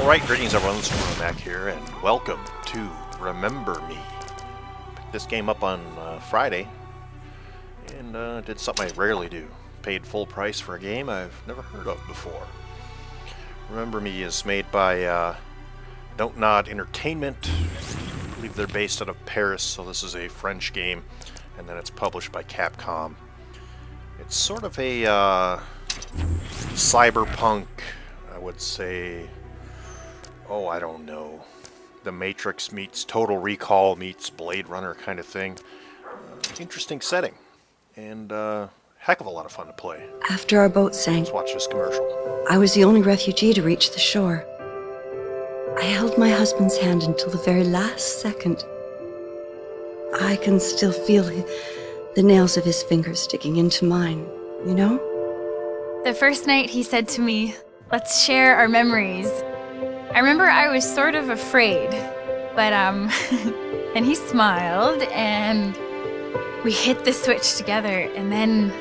Alright, greetings everyone, this is RoninMac here, and welcome to Remember Me. Picked this game up on Friday, and did something I rarely do. Paid full price for a game I've never heard of before. Remember Me is made by Don't Nod Entertainment. I believe they're based out of Paris, so this is a French game, and then it's published by Capcom. It's sort of a cyberpunk, I would say, I don't know, The Matrix meets Total Recall meets Blade Runner kind of thing. Interesting setting, and heck of a lot of fun to play. After our boat sank, Let's watch this commercial. I was the only refugee to reach the shore. I held my husband's hand until the very last second. I can still feel the nails of his fingers sticking into mine, you know? The first night he said to me, "Let's share our memories." I remember I was sort of afraid, but and he smiled and we hit the switch together, and then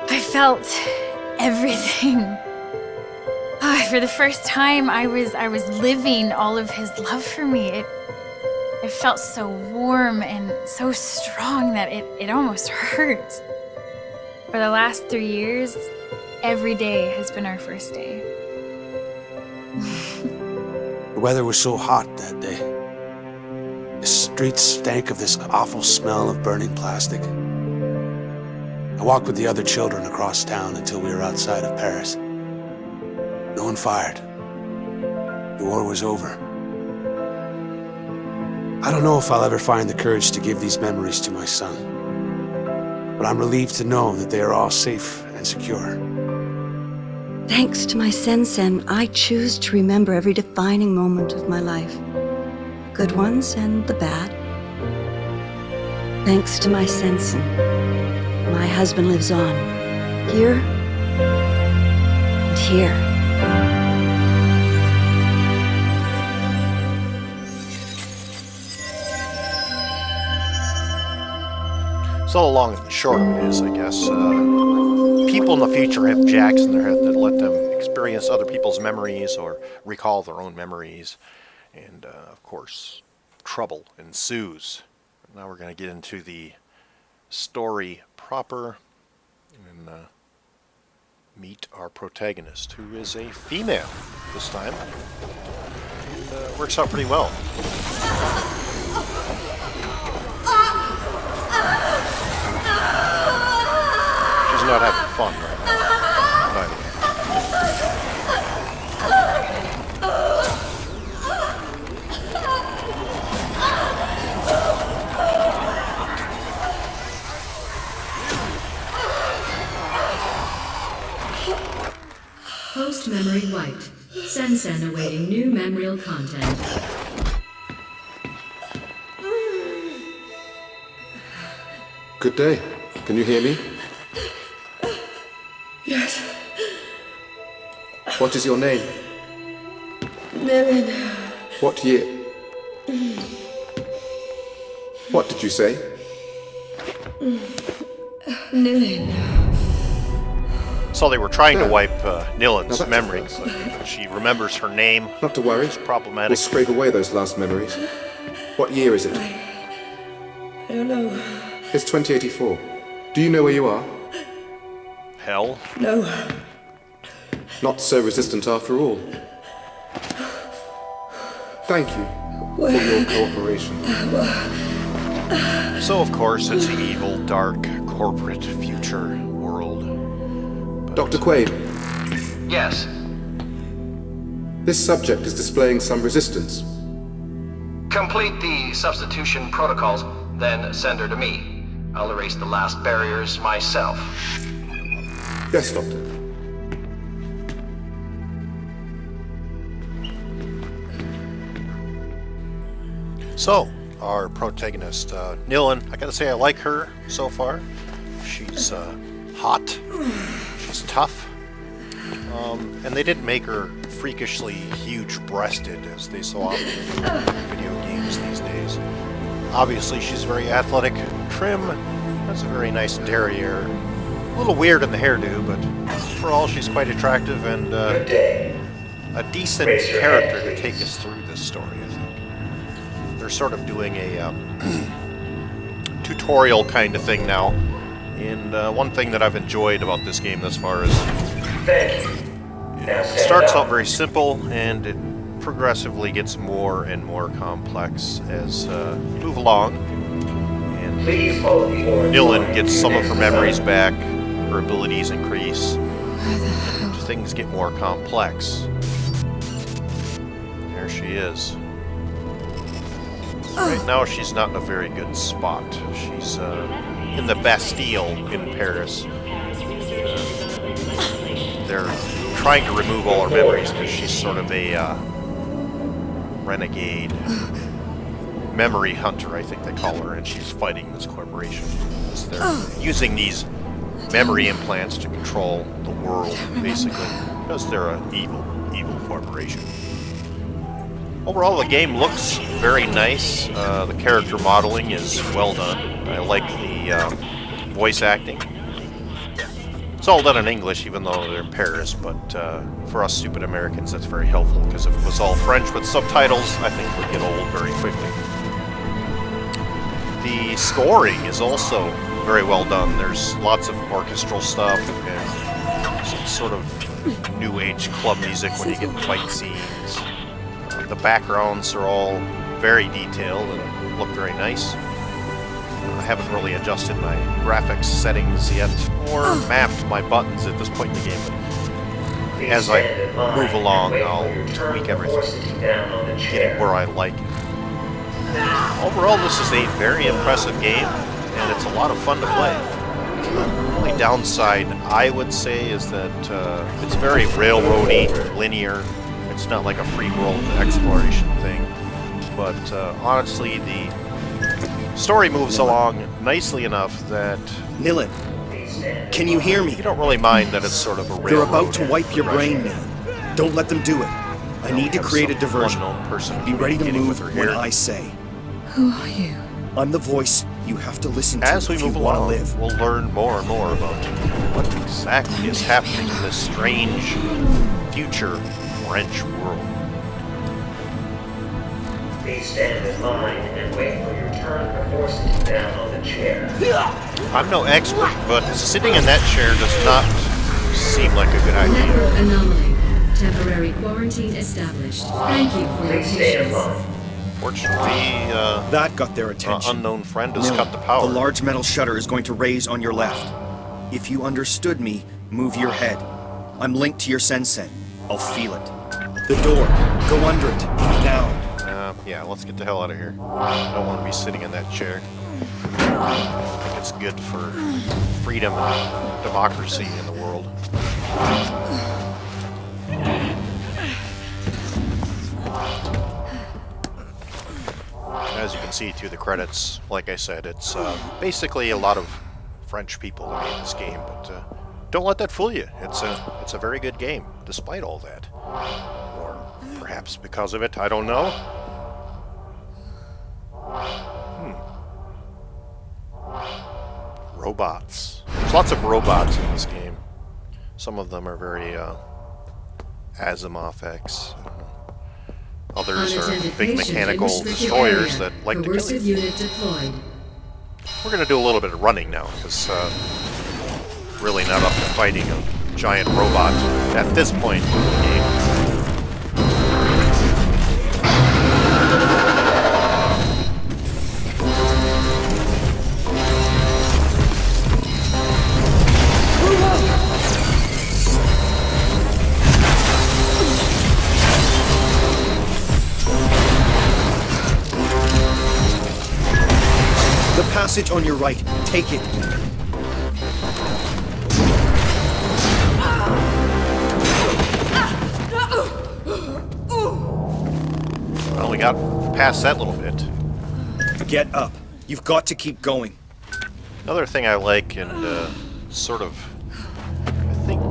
I felt everything. For the first time I was living all of his love for me. It felt so warm and so strong that it almost hurt. For the last 3 years, every day has been our first day. The weather was so hot that day. The streets stank of this awful smell of burning plastic. I walked with the other children across town until we were outside of Paris. No one fired. The war was over. I don't know if I'll ever find the courage to give these memories to my son, but I'm relieved to know that they are all safe and secure. Thanks to my Sen-Sen, I choose to remember every defining moment of my life. The good ones and the bad. Thanks to my Sen-Sen, my husband lives on. Here and here. So the long and short of it is, I guess, people in the future have jacks in their head that let them experience other people's memories or recall their own memories. And, of course, trouble ensues. Now we're going to get into the story proper and meet our protagonist, who is a female this time. And works out pretty well. She's not having fun right now. Host memory wiped. Sen-Sen awaiting new memorial content. Good day. Can you hear me? Yes. What is your name? Nilin. What year? What did you say? Nilin. So they were trying to Yeah. wipe Now Nilin's that's memory. nice. She remembers her name. Not to worry. It's problematic. We'll scrape away those last memories. What year is it? I don't know. It's 2084. Do you know where you are? Hell. No. Not so resistant after all. Thank you for your cooperation. So, of course, it's an evil, dark, corporate future world. But, Dr. Quaid, Yes. this subject is displaying some resistance. Complete the substitution protocols, then send her to me. I'll erase the last barriers myself. Yes, Doctor. So, our protagonist, Nilin, I gotta say I like her so far. She's hot, she's tough, and they didn't make her freakishly huge-breasted as they so often do in video games these days. Obviously, she's very athletic, trim, has a very nice derriere. A little weird in the hairdo, but overall she's quite attractive, and a decent character to take us through this story, I think. They're sort of doing a tutorial kind of thing now. And one thing that I've enjoyed about this game thus far is it starts out very simple and it progressively gets more and more complex as you move along. And Dylan gets some of her memories back, her abilities increase, and things get more complex. There she is. Right now she's not in a very good spot. She's in the Bastille in Paris. They're trying to remove all her memories because she's sort of a renegade memory hunter, I think they call her, and she's fighting this corporation. They're using these memory implants to control the world, basically, because they're an evil corporation. Overall, the game looks very nice. The character modeling is well done. I like the voice acting. It's all done in English, even though they're in Paris, but for us stupid Americans, that's very helpful, because if it was all French with subtitles, I think we'd get old very quickly. The scoring is also very well done. There's lots of orchestral stuff and some sort of new age club music when you get fight scenes. The backgrounds are all very detailed and look very nice. I haven't really adjusted my graphics settings yet or mapped my buttons at this point in the game, but as I move along, I'll tweak everything, getting where I like it. Overall, this is a very impressive game, and it's a lot of fun to play. The only downside, I would say, is that it's very railroady, linear. It's not like a free world exploration thing, but honestly, the story moves along nicely enough that Nilin, can you hear me? you don't really mind that it's sort of a railroad. They're about to wipe your brain now. Don't let them do it. I need to create a diversion. Unknown person Be ready to communicating with move her when here. I say. Who are you? I'm the voice you have to listen to As we if you move want to along, live. we'll learn more and more about what exactly is happening in this strange future French world. Please stand in line and wait for your turn before sitting down on the chair. I'm no expert, but sitting in that chair does not seem like a good idea. Network anomaly. Temporary quarantine established. Thank you for your Please stay in patience. line. Fortunately, That got their our attention. unknown friend has Nilin, cut the power. The large metal shutter is going to raise on your left. If you understood me, move your head. I'm linked to your sensen. I'll feel it. The door. Go under it. Now. Yeah, let's get the hell out of here. I don't want to be sitting in that chair. I think it's good for freedom and democracy in the world. As you can see through the credits, like I said, it's basically a lot of French people that made this game, but don't let that fool you. It's a very good game, despite all that. Or perhaps because of it, I don't know. Robots. There's lots of robots in this game. Some of them are very Asimov-esque. Others are Unattended big patient in mechanical restricted destroyers area. that like to kill Coercive you. unit deployed. We're going to do a little bit of running now, because really not up to fighting a giant robot at this point in the game. The passage on your right. Take it. Well, we got past that little bit. Get up. You've got to keep going. Another thing I like, and sort of, I think,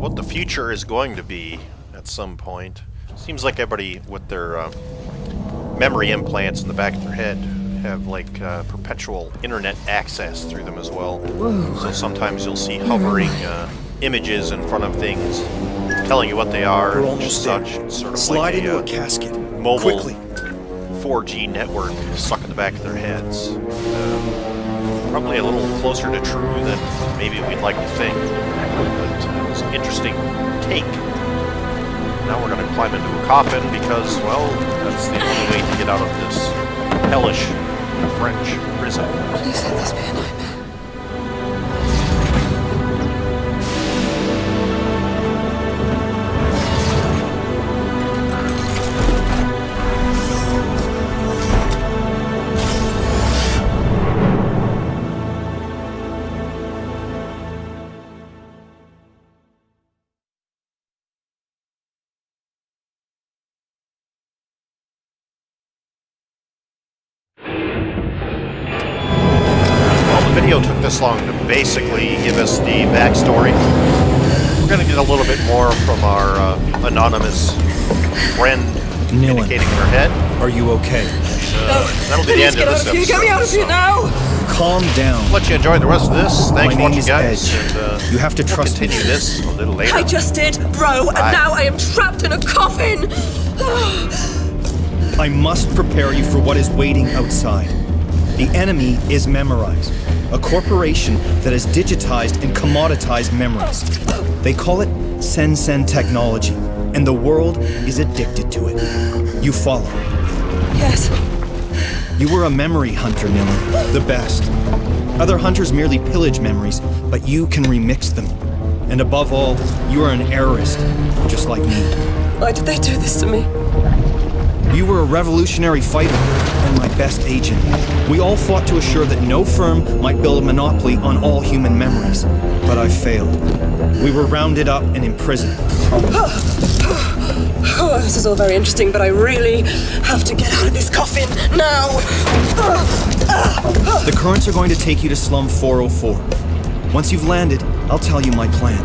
what the future is going to be at some point. Seems like everybody with their memory implants in the back of their head have like perpetual internet access through them as well. So sometimes you'll see hovering images in front of things. telling you what they are We're and almost there. such. It's sort of Slide like into a casket. mobile Quickly. 4G network stuck in the back of their heads. Probably a little closer to true than maybe we'd like to think, but it's an interesting take. Now we're going to climb into a coffin because, well, that's the only way to get out of this hellish French prison. Please let this be a nightmare. The video took this long to basically give us the backstory. We're going to get a little bit more from our anonymous friend indicating her head. Are you okay? That'll be the end of this episode. Get me out of here now! Calm down. Let you enjoy the rest of this. Thanks My for name watching, is guys. Edge. And, You have to we'll trust me. continue this a little later. I just did, bro, and now I am trapped in a coffin! I must prepare you for what is waiting outside. The enemy is Memorize, a corporation that has digitized and commoditized memories. They call it Sen technology, and the world is addicted to it. You follow. Yes. You were a memory hunter, Nilin, the best. Other hunters merely pillage memories, but you can remix them. And above all, you are an errorist, just like me. Why did they do this to me? You were a revolutionary fighter, and my best agent. We all fought to assure that no firm might build a monopoly on all human memories. But I failed. We were rounded up and imprisoned. Oh, this is all very interesting, but I really have to get out of this coffin now! The currents are going to take you to Slum 404. Once you've landed, I'll tell you my plan.